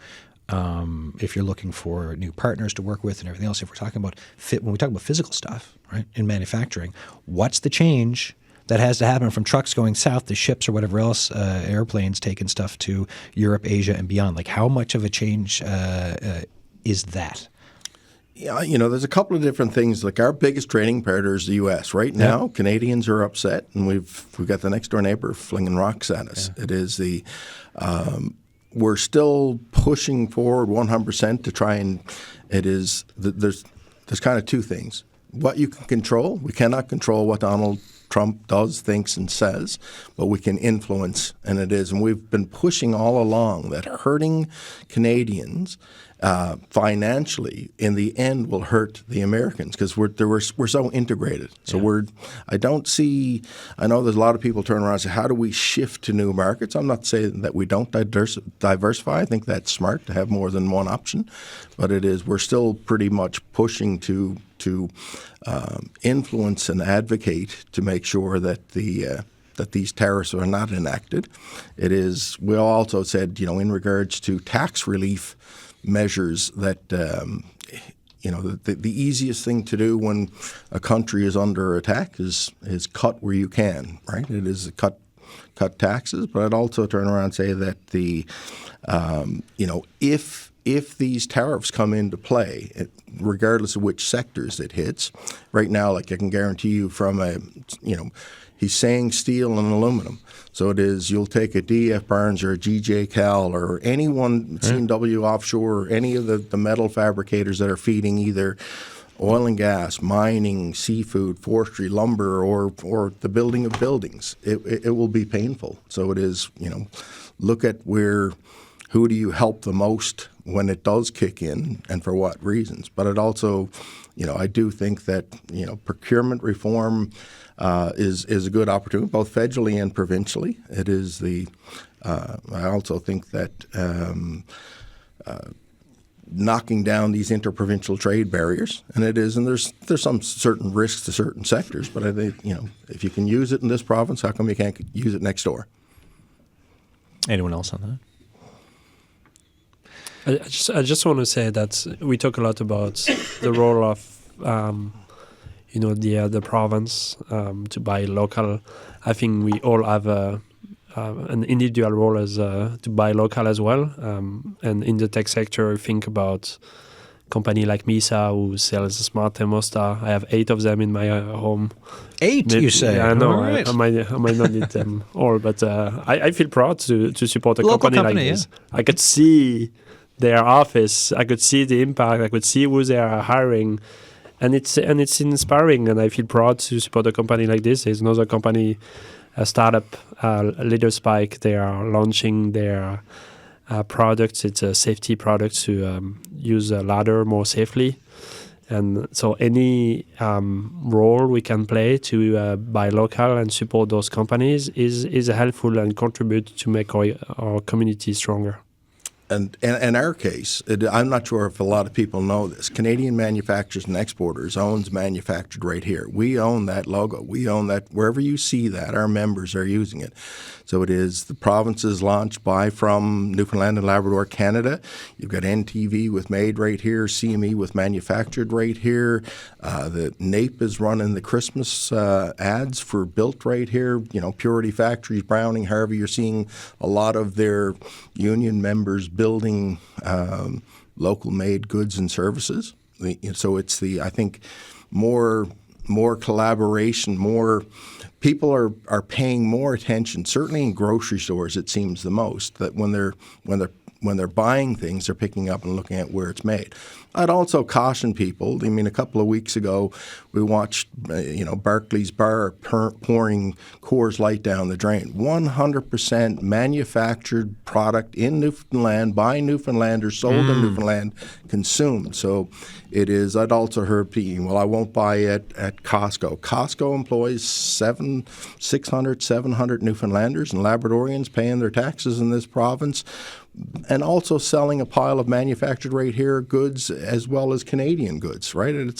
[SPEAKER 1] If you're looking for new partners to work with and everything else, if we're talking about when we talk about physical stuff, right, in manufacturing, what's the change that has to happen from trucks going south to ships or whatever else, airplanes taking stuff to Europe, Asia, and beyond? Like, how much of a change is that?
[SPEAKER 4] Yeah, there's a couple of different things. Like, our biggest trading partner is the U.S. Right now. Canadians are upset, and we've got the next door neighbor flinging rocks at us. Yeah. It is the we're still pushing forward 100% to try and there's kind of two things. What you can control, we cannot control what Donald Trump does, thinks, and says, but we can influence, and we've been pushing all along that hurting Canadians financially in the end will hurt the Americans because we're so integrated. So I know there's a lot of people turn around and say, how do we shift to new markets? I'm not saying that we don't diversify. I think that's smart to have more than one option, but we're still pretty much pushing to influence and advocate to make sure that that these tariffs are not enacted. We also said, in regards to tax relief measures that the easiest thing to do when a country is under attack is cut where you can, right? It is cut taxes, but I'd also turn around and say that if these tariffs come into play, regardless of which sectors it hits, right now, like I can guarantee you he's saying steel and aluminum. So you'll take a DF Barnes or a GJ Cal or anyone, C&W Offshore, or any of the metal fabricators that are feeding either oil and gas, mining, seafood, forestry, lumber, or the building of buildings. It will be painful. So look at who do you help the most when it does kick in and for what reasons. But it also, I do think that, procurement reform is a good opportunity, both federally and provincially. It is I also think that knocking down these interprovincial trade barriers, and there's some certain risks to certain sectors, but I think, if you can use it in this province, how come you can't use it next door?
[SPEAKER 1] Anyone else on that?
[SPEAKER 3] I just want to say that we talk a lot about the role of the province to buy local. I think we all have an individual role as to buy local as well. And in the tech sector, think about company like Misa who sells smart thermostat. I have 8 of them in my home.
[SPEAKER 1] 8, you say?
[SPEAKER 3] Yeah, I know.
[SPEAKER 1] Right.
[SPEAKER 3] I might not need them all, but I feel proud to support a company like this. I could see their office. I could see the impact. I could see who they are hiring. And it's inspiring, and I feel proud to support a company like this. There's another company, a startup, Leader Spike. They are launching their products. It's a safety product to use a ladder more safely. And so any role we can play to buy local and support those companies is helpful and contribute to make our community stronger.
[SPEAKER 4] And in our case, I'm not sure if a lot of people know this, Canadian Manufacturers and Exporters owns Manufactured right here. We own that logo. We own that. Wherever you see that, our members are using it. So it is the province's launch by from Newfoundland and Labrador, Canada. You've got NTV with Made right here, CME with Manufactured right here. The NAPE is running the Christmas ads for Built right here. Purity Factories, Browning, Harvey. You're seeing a lot of their union members building local made goods and services. So it's I think more collaboration, more people are paying more attention. Certainly in grocery stores, it seems the most that when they're buying things, they're picking up and looking at where it's made. I'd also caution people. I mean, a couple of weeks ago, we watched, Barclays Bar pouring Coors Light down the drain. 100% manufactured product in Newfoundland by Newfoundlanders, sold in Newfoundland, consumed. So it is. I'd also heard people, well, I won't buy it at Costco. Costco employs 600, 700 Newfoundlanders and Labradorians paying their taxes in this province. and also selling a pile of manufactured right here goods as well as Canadian goods, right? And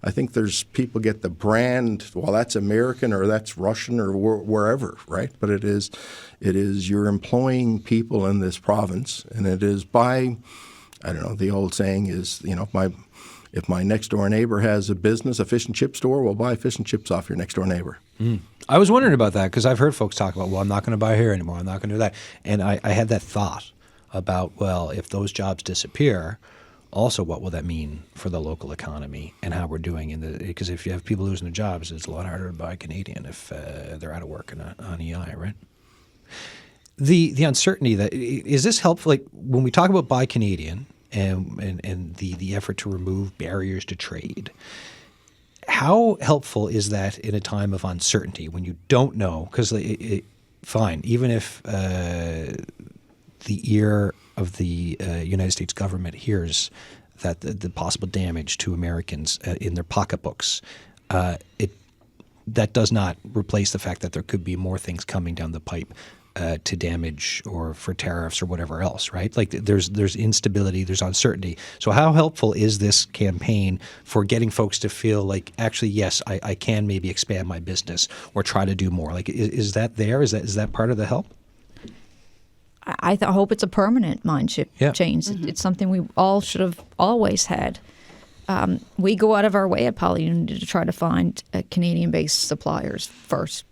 [SPEAKER 4] I think there's people get the brand, well, that's American or that's Russian or wherever, right? But it is you're employing people in this province, and it is by, I don't know, the old saying is, if my next door neighbor has a business, a fish and chip store, we'll buy fish and chips off your next door neighbor.
[SPEAKER 1] I was wondering about that because I've heard folks talk about, well, I'm not going to buy here anymore. I'm not going to do that. And I had that thought about, well, if those jobs disappear, also what will that mean for the local economy and how we're doing? Because if you have people losing their jobs, it's a lot harder to buy Canadian if they're out of work on EI, right? The uncertainty, is this helpful? Like when we talk about buy Canadian and the effort to remove barriers to trade, how helpful is that in a time of uncertainty when you don't know? Because fine, even if the ear of the United States government hears that the possible damage to Americans in their pocketbooks, that does not replace the fact that there could be more things coming down the pipe to damage or for tariffs or whatever else, right? Like there's instability, there's uncertainty. So how helpful is this campaign for getting folks to feel like, actually, yes, I can maybe expand my business or try to do more? Like, is that there? Is that part of the help?
[SPEAKER 2] I hope it's a permanent mindset change. Mm-hmm. It's something we all should have always had. We go out of our way at Polyunity to try to find Canadian-based suppliers first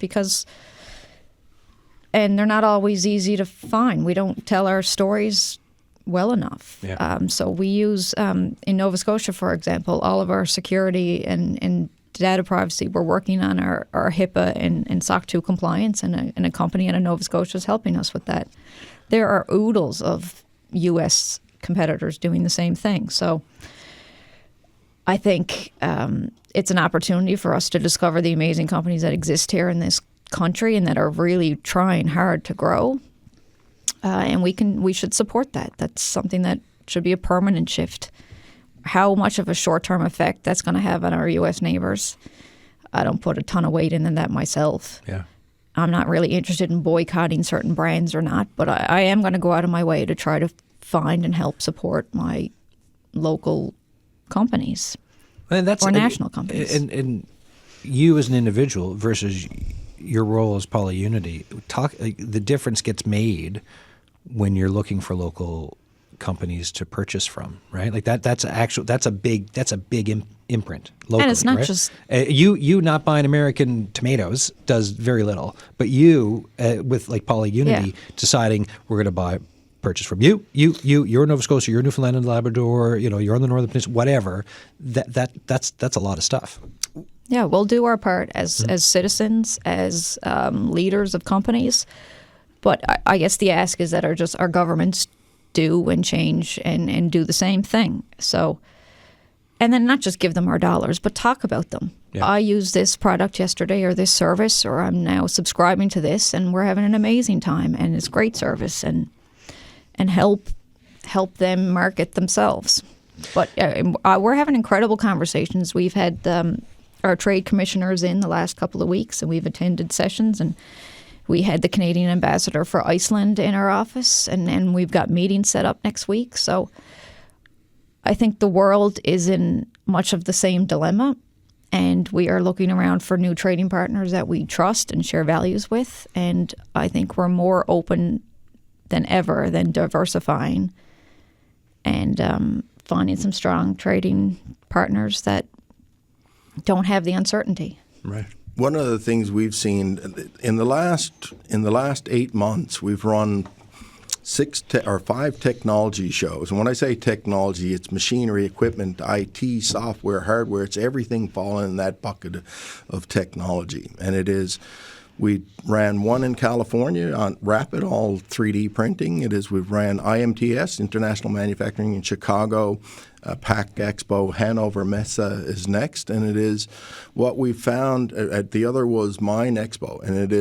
[SPEAKER 2] and they're not always easy to find. We don't tell our stories well enough. Yeah. So we use, in Nova Scotia, for example, all of our security and data privacy. We're working on our HIPAA and SOC 2 compliance, and a company out of Nova Scotia is helping us with that. There are oodles of U.S. competitors doing the same thing. So I think it's an opportunity for us to discover the amazing companies that exist here in this country and that are really trying hard to grow. And we should support that. That's something that should be a permanent shift. How much of a short-term effect that's going to have on our U.S. neighbors, I don't put a ton of weight into that myself.
[SPEAKER 1] Yeah.
[SPEAKER 2] I'm not really interested in boycotting certain brands or not, but I am going to go out of my way to try to find and help support my local companies or national companies.
[SPEAKER 1] And you as an individual versus your role as Polyunity, the difference gets made when you're looking for local companies to purchase from, right? Like that's a big imprint locally.
[SPEAKER 2] And it's not
[SPEAKER 1] right?
[SPEAKER 2] just
[SPEAKER 1] you not buying American tomatoes does very little, but you with like Polyunity deciding we're going to purchase from you're in Nova Scotia, you're in Newfoundland and Labrador, you're on the Northern Peninsula, whatever. That's a lot of stuff.
[SPEAKER 2] Yeah, we'll do our part as citizens, as leaders of companies. But I guess the ask is that our governments do and change and do the same thing. So, and then not just give them our dollars, but talk about them. Yeah. I used this product yesterday or this service, or I'm now subscribing to this, and we're having an amazing time, and it's great service, and help them market themselves. But we're having incredible conversations. We've had our trade commissioners in the last couple of weeks, and we've attended sessions, and we had the Canadian ambassador for Iceland in our office, and we've got meetings set up next week. So I think the world is in much of the same dilemma, and we are looking around for new trading partners that we trust and share values with. And I think we're more open than ever than diversifying and finding some strong trading partners that don't have the uncertainty.
[SPEAKER 4] Right. One of the things we've seen in the last 8 months, we've run 5 technology shows. And when I say technology, it's machinery, equipment, IT, software, hardware. It's everything falling in that bucket of technology. And it is. We ran one in California on Rapid, all 3D printing. We've ran IMTS, International Manufacturing in Chicago, PAC Expo, Hanover Messe is next, and it is what we found. The other was Mine Expo, and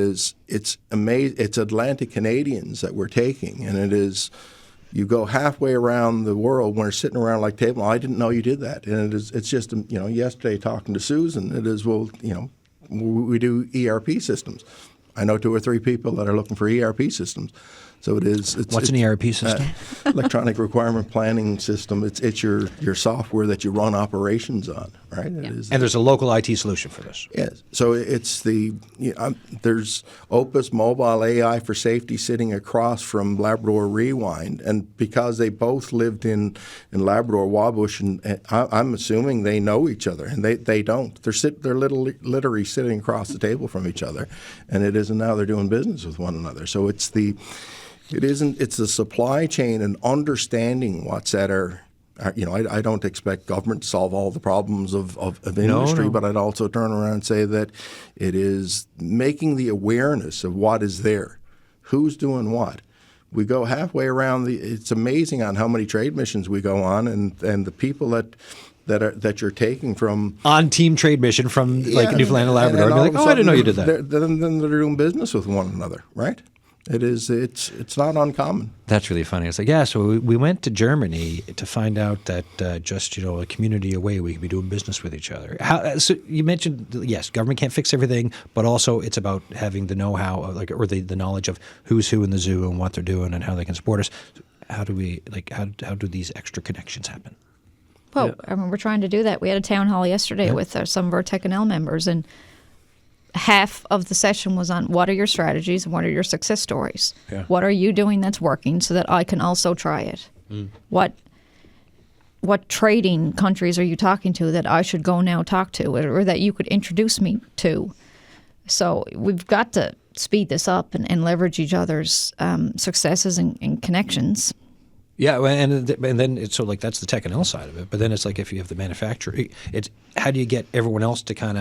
[SPEAKER 4] it's amazing. It's Atlantic Canadians that we're taking, and it is. You go halfway around the world when we're sitting around like table. I didn't know you did that, and it's just yesterday talking to Susan. We do ERP systems. I know 2 or 3 people that are looking for ERP systems. So it's
[SPEAKER 1] What's an ERP system?
[SPEAKER 4] Electronic requirement planning system. It's your software that you run operations on, right? It is.
[SPEAKER 1] And there's a local IT solution for this.
[SPEAKER 4] Yes. So it's there's Opus Mobile AI for Safety sitting across from Labrador Rewind, and because they both lived in Labrador, Wabush, and I'm assuming they know each other, and they don't. They're literally sitting across the table from each other, and it isn't now they're doing business with one another. So it's the supply chain and understanding what's at our. I don't expect government to solve all the problems of industry, but I'd also turn around and say that it is making the awareness of what is there, who's doing what. We go halfway around it's amazing on how many trade missions we go on, and the people that you're taking from
[SPEAKER 1] on team trade mission from Newfoundland and Labrador, and be like, I didn't know you did that.
[SPEAKER 4] Then they're doing business with one another, right? It's not uncommon.
[SPEAKER 1] That's really funny. It's like, so we went to Germany to find out that just a community away we could be doing business with each other. So you mentioned, yes, government can't fix everything, but also it's about having the know-how, or the knowledge of who's who in the zoo and what they're doing and how they can support us. How do we how do these extra connections happen?
[SPEAKER 2] Well, I mean, we're trying to do that. We had a town hall yesterday with some of our Tech and L members, and half of the session was on what are your strategies and what are your success stories. Yeah. What are you doing that's working so that I can also try it? What trading countries are you talking to that I should go now talk to, or that you could introduce me to? So we've got to speed this up and leverage each other's successes and connections.
[SPEAKER 1] Yeah, and then it's that's the Tech and L side of it. But then it's like if you have the manufacturer, it's how do you get everyone else to how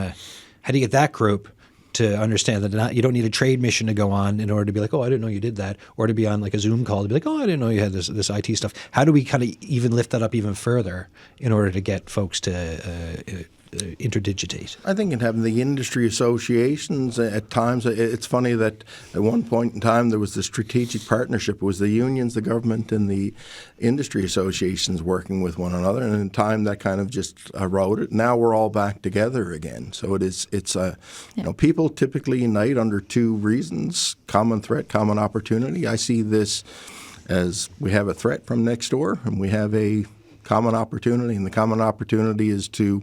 [SPEAKER 1] do you get that group to understand that you don't need a trade mission to go on in order to be like, oh, I didn't know you did that, or to be on a Zoom call to be like, oh, I didn't know you had this IT stuff. How do we kind of even lift that up even further in order to get folks to interdigitate?
[SPEAKER 4] I think in having the industry associations at times, it's funny that at one point in time there was the strategic partnership. It was the unions, the government, and the industry associations working with one another, and in time that kind of just eroded. Now we're all back together again. So people typically unite under 2 reasons: common threat, common opportunity. I see this as we have a threat from next door, and we have a common opportunity, and the common opportunity is to,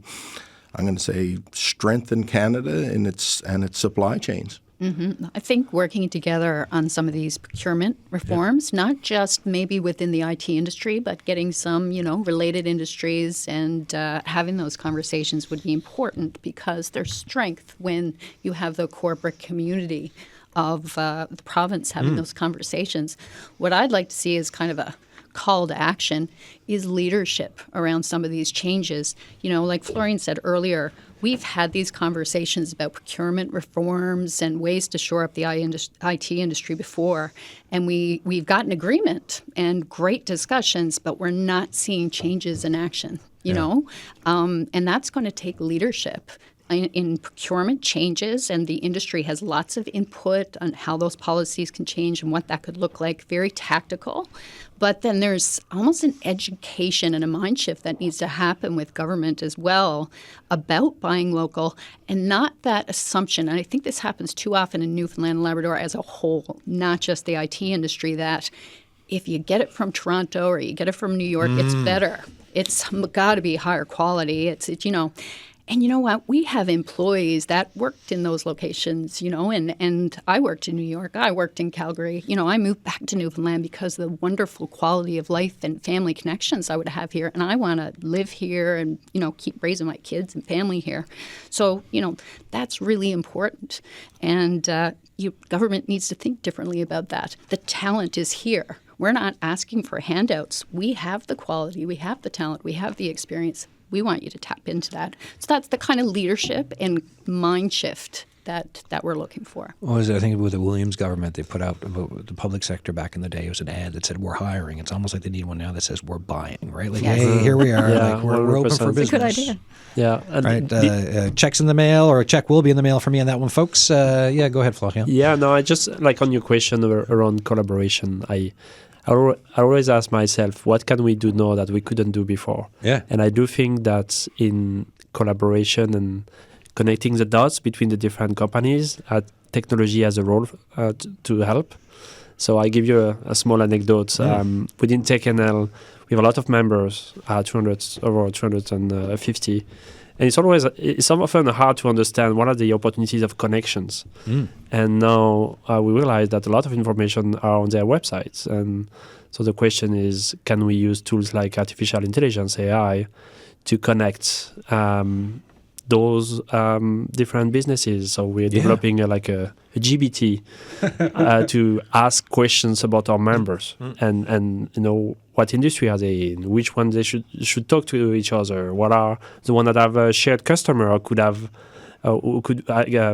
[SPEAKER 4] I'm going to say, strengthen Canada and its supply chains.
[SPEAKER 5] Mm-hmm. I think working together on some of these procurement reforms, not just maybe within the IT industry, but getting some, related industries and having those conversations would be important, because there's strength when you have the corporate community of the province having those conversations. What I'd like to see is kind of a call to action is leadership around some of these changes. Like Florian said earlier, we've had these conversations about procurement reforms and ways to shore up the IT industry before, and we've gotten agreement and great discussions, but we're not seeing changes in action, and that's going to take leadership in procurement changes, and the industry has lots of input on how those policies can change and what that could look like, very tactical. But then there's almost an education and a mind shift that needs to happen with government as well about buying local, and not that assumption. And I think this happens too often in Newfoundland and Labrador as a whole, not just the IT industry, that if you get it from Toronto or you get it from New York, it's better. It's got to be higher quality. And you know what? We have employees that worked in those locations, and I worked in New York. I worked in Calgary. I moved back to Newfoundland because of the wonderful quality of life and family connections I would have here. And I want to live here and, keep raising my kids and family here. So, that's really important. And government needs to think differently about that. The talent is here. We're not asking for handouts. We have the quality. We have the talent. We have the experience. We want you to tap into that. So that's the kind of leadership and mind shift that we're looking for.
[SPEAKER 1] Well, I think with the Williams government, they put out about the public sector back in the day. It was an ad that said, "We're hiring." It's almost like they need one now that says, "We're buying." Right? Like, hey, here we are.
[SPEAKER 3] Yeah,
[SPEAKER 1] we're open for business.
[SPEAKER 2] It's a good idea.
[SPEAKER 3] Yeah.
[SPEAKER 1] And right. Checks in the mail, or a check will be in the mail for me on that one, folks. Go ahead, Florian.
[SPEAKER 3] Yeah. No, I just on your question around collaboration. I always ask myself, what can we do now that we couldn't do before?
[SPEAKER 1] Yeah.
[SPEAKER 3] And I do think that in collaboration and connecting the dots between the different companies. Technology has a role to help. So I give you a small anecdote. Within TechNL, we have a lot of members, over 250. And it's often hard to understand what are the opportunities of connections. And now we realize that a lot of information are on their websites. And so the question is, can we use tools like artificial intelligence, AI, to connect those different businesses? So we're developing a GBT to ask questions about our members and what industry are they in, which one they should talk to each other, what are the one that have a shared customer or could have who could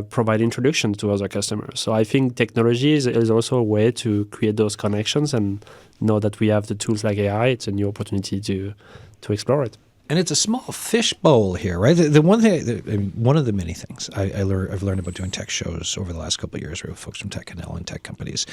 [SPEAKER 3] provide introduction to other customers. So I think technology is also a way to create those connections, and know that we have the tools like AI. It's a new opportunity to explore it.
[SPEAKER 1] And it's a small fishbowl here, right? The one thing, one of the many things I've learned about doing tech shows over the last couple of years with folks from TechNL and tech companies,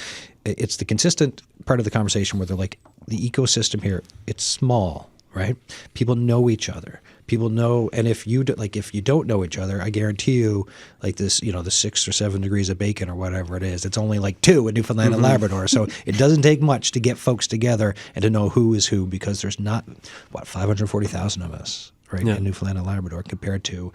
[SPEAKER 1] it's the consistent part of the conversation where they're like, the ecosystem here, it's small, right? People know each other. People know, and if you don't know each other, I guarantee you, like this, the 6 or 7 degrees of bacon or whatever it is, it's only like 2 in Newfoundland and Labrador. So it doesn't take much to get folks together and to know who is who, because there's not 540,000 of us, right, in Newfoundland and Labrador compared to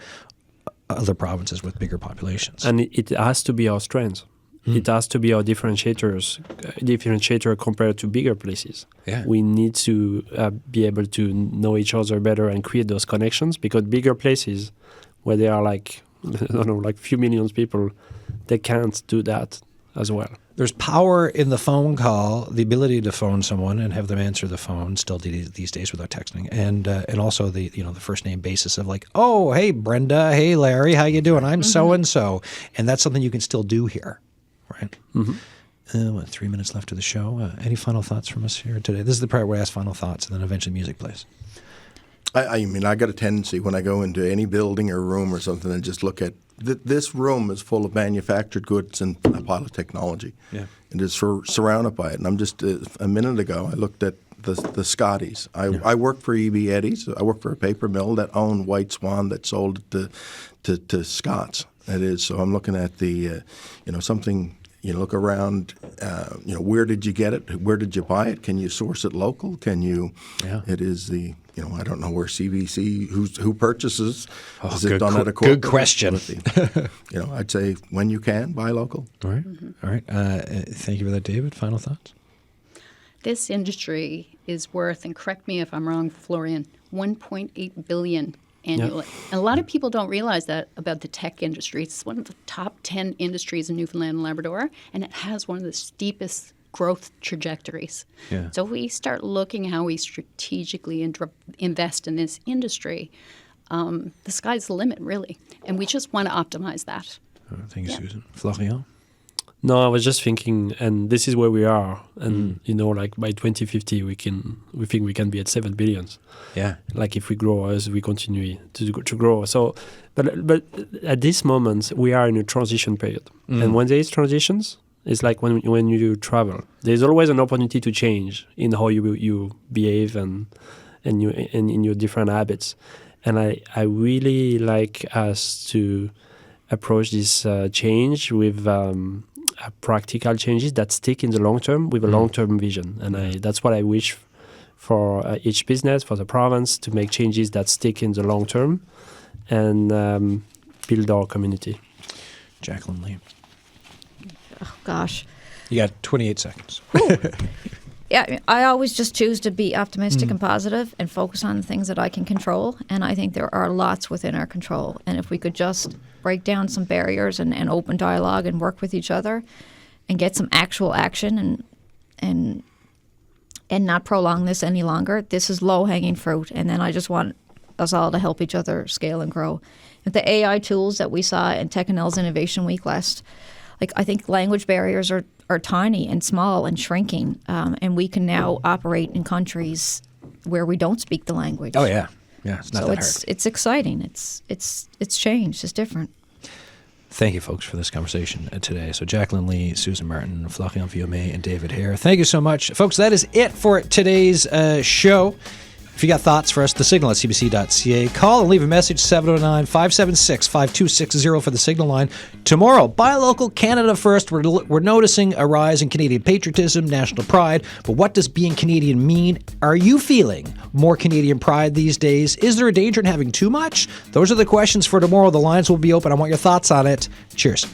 [SPEAKER 1] other provinces with bigger populations.
[SPEAKER 3] And it has to be our strength. It has to be our differentiator compared to bigger places.
[SPEAKER 1] Yeah.
[SPEAKER 3] We need to be able to know each other better and create those connections, because bigger places where there are like few millions people, they can't do that as well.
[SPEAKER 1] There's power in the phone call, the ability to phone someone and have them answer the phone still these days without texting, and also the first name basis of like, oh, hey Brenda, hey Larry, how you doing? I'm so and so, and that's something you can still do here. Right. 3 minutes left of the show. Any final thoughts from us here today? This is the part where I ask final thoughts, and then eventually music plays.
[SPEAKER 4] I mean, I got a tendency when I go into any building or room or something and just look at this room is full of manufactured goods and a pile of technology. Yeah. And it's surrounded by it. And I'm just a minute ago, I looked at the Scotties. I work for E.B. Eddies. I work for a paper mill that owned White Swan that sold it to Scots. It is. So I'm looking at the, something, look around, where did you get it? Where did you buy it? Can you source it local? Can you, it is the, I don't know where CVC, who purchases. Is it done at a corporate?
[SPEAKER 1] Good question.
[SPEAKER 4] I'd say when you can, buy local.
[SPEAKER 1] All right. All right. Thank you for that, David. Final thoughts?
[SPEAKER 5] This industry is worth, and correct me if I'm wrong, Florian, $1.8 billion annually. Yeah. And a lot of people don't realize that about the tech industry. It's one of the top 10 industries in Newfoundland and Labrador, and it has one of the steepest growth trajectories. Yeah. So if we start looking how we strategically invest in this industry, the sky's the limit, really. And we just want to optimize that.
[SPEAKER 1] Thank you, Susan. Florian?
[SPEAKER 3] No, I was just thinking, and this is where we are, and by 2050 we think we can be at 7 billion.
[SPEAKER 1] Yeah.
[SPEAKER 3] Like if we grow as we continue to grow. So, but at this moment we are in a transition period, and when there is transitions, it's like when you travel, there's always an opportunity to change in how you behave and in your different habits, and I really like us to approach this change with practical changes that stick in the long term with a long-term vision. And that's what I wish for each business, for the province, to make changes that stick in the long term and build our community.
[SPEAKER 1] Jacqueline Lee.
[SPEAKER 2] Oh, gosh.
[SPEAKER 1] You got 28 seconds.
[SPEAKER 2] Yeah, I always just choose to be optimistic and positive and focus on the things that I can control. And I think there are lots within our control. And if we could just break down some barriers and open dialogue and work with each other and get some actual action and not prolong this any longer, this is low-hanging fruit. And then I just want us all to help each other scale and grow. With the AI tools that we saw in TechNL's Innovation Week I think language barriers are tiny and small and shrinking, and we can now operate in countries where we don't speak the language.
[SPEAKER 1] Oh yeah, it's not that hard.
[SPEAKER 2] It's exciting. It's changed. It's different.
[SPEAKER 1] Thank you, folks, for this conversation today. So Jacqueline Lee, Susan Martin, Florian Viomé, and David Hare. Thank you so much, folks. That is it for today's show. If you got thoughts for us, the signal at cbc.ca. Call and leave a message, 709-576-5260 for the signal line. Tomorrow, buy local, Canada first. We're noticing a rise in Canadian patriotism, national pride. But what does being Canadian mean? Are you feeling more Canadian pride these days? Is there a danger in having too much? Those are the questions for tomorrow. The lines will be open. I want your thoughts on it. Cheers.